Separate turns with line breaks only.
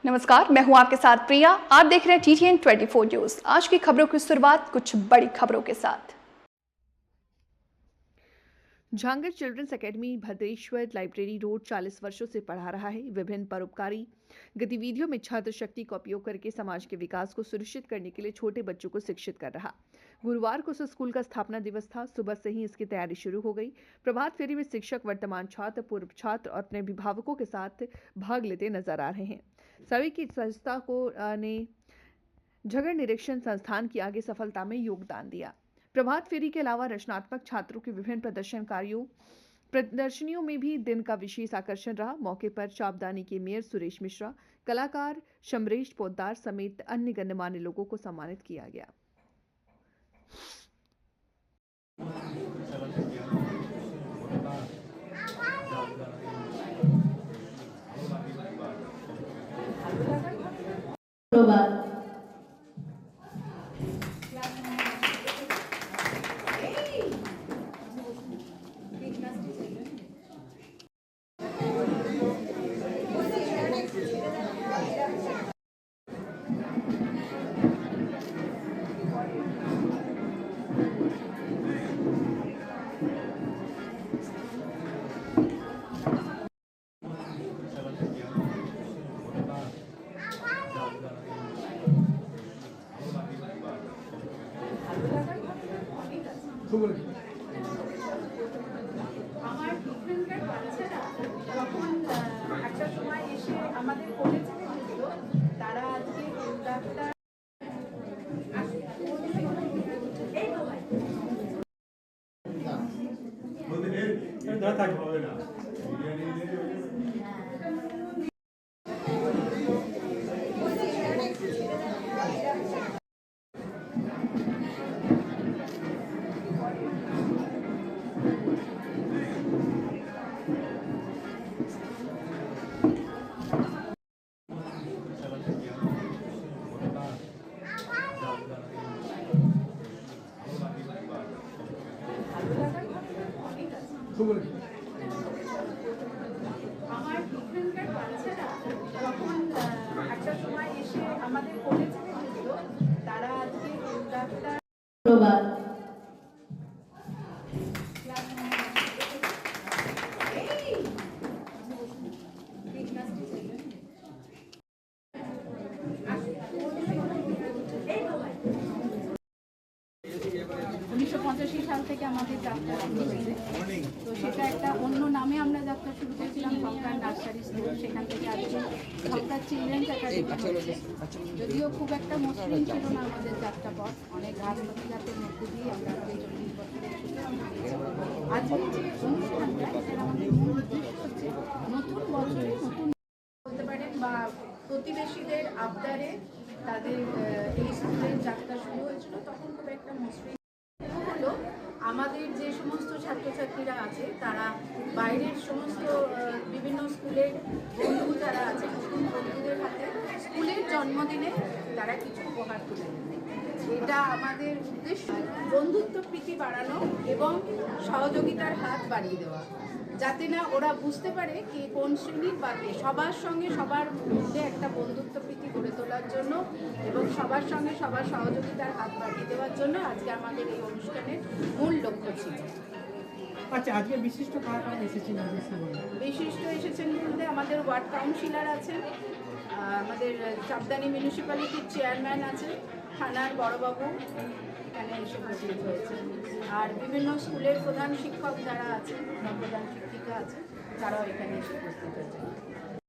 नमस्कार, मैं हूं आपके साथ प्रिया। आप देख रहे हैं TTN 24 न्यूज। आज की खबरों की शुरुआत कुछ बड़ी खबरों के साथ।
झांगर children's academy Bhadreswar library road 40 वर्षों से पढ़ा रहा है। विभिन्न परोपकारी गतिविधियों में छात्र शक्ति का उपयोग करके समाज के विकास को सुनिश्चित करने के लिए छोटे बच्चों को शिक्षित कर रहा। गुरुवार को स्कूल का स्थापना दिवस था। सुबह से ही इसकी तैयारी शुरू हो गई। प्रभात फेरी में शिक्षक, वर्तमान छात्र, पूर्व छात्र और अपने अभिभावकों के साथ भाग लेते नजर आ रहे हैं। सभी की संस्था को ने झगड़ निरीक्षण संस्थान की आगे सफलता में योगदान दिया। प्रभात फेरी के अलावा रचनात्मक छात्रों के विभिन्न प्रदर्शनियों में भी दिन का विशेष आकर्षण रहा। मौके पर चापदानी के मेयर सुरेश मिश्रा, कलाकार शमरेश पोद्दार समेत अन्य गणमान्य लोगों को सम्मानित किया गया।
আমার এখানকার বাচ্চারা যখন একটা সময় এসে আমাদের কলেজে ছিল, তারা আজকে ডাক্তার আমার এখানকার বাচ্চারা যখন একটা সময় এসে আমাদের কলেজে ছিল, তারা আজকে ডাক্তার সাল থেকে আমাদের যাত্রা শুরু হয়েছে। তো সেটা একটা অন্য নামে আমরা যাত্রা শুরু করেছিলাম, সরকার নার্সারি স্কুল। সেখান থেকে আজকে সরকার চিলড্রেন্স একাডেমি হচ্ছে। যদিও খুব একটা মসৃণ ছিল না আমাদের যাত্রা পথ, অনেক ঘাস প্রতিঘাতের মধ্যে দিয়ে আমরা 40 বছরের আজকে যে অনুষ্ঠানটা, এটার আমাদের মূল উদ্দেশ্য হচ্ছে নতুন বছরে নতুন বলতে পারেন বা প্রতিবেশীদের আবদারে তাদের এই স্কুলের যাত্রা শুরু হয়েছিল। তখন খুব একটা মসৃণ হলো। আমাদের যে সমস্ত ছাত্রছাত্রীরা আছে, তারা বাইরের সমস্ত বিভিন্ন স্কুলের বন্ধু যারা আছে, নতুন বন্ধুদের হাতে স্কুলের জন্মদিনে তারা কিছু উপহার তুলে দেবে। এটা আমাদের উদ্দেশ্য, বন্ধুত্ব প্রীতি বাড়ানো এবং সহযোগিতার হাত বাড়িয়ে দেওয়া, যাতে না ওরা বুঝতে পারে কি কোন শ্রেণীর বাদে সবার সঙ্গে সবার মধ্যে একটা বন্ধুত্ব প্রীতি গড়ে তোলার জন্য এবং সবার সঙ্গে সবার সহযোগিতার হাত বাড়িয়ে দেওয়ার জন্য আজকে আমাদের এই অনুষ্ঠানের মূল লক্ষ্য ছিল।
আচ্ছা, আজকে বিশিষ্ট কারা এসেছেন?
বিশিষ্ট এসেছেন বলতে আমাদের ওয়ার্ড কাউন্সিলর আছেন, আমাদের চাপদানি মিউনিসিপ্যালিটির চেয়ারম্যান আছেন, থানার বড়বাবু এখানে এসে উপস্থিত হয়েছে, আর বিভিন্ন স্কুলের প্রধান শিক্ষক যারা আছেন, প্রধান শিক্ষিকা আছেন, তারাও এখানে এসে উপস্থিত হয়েছে।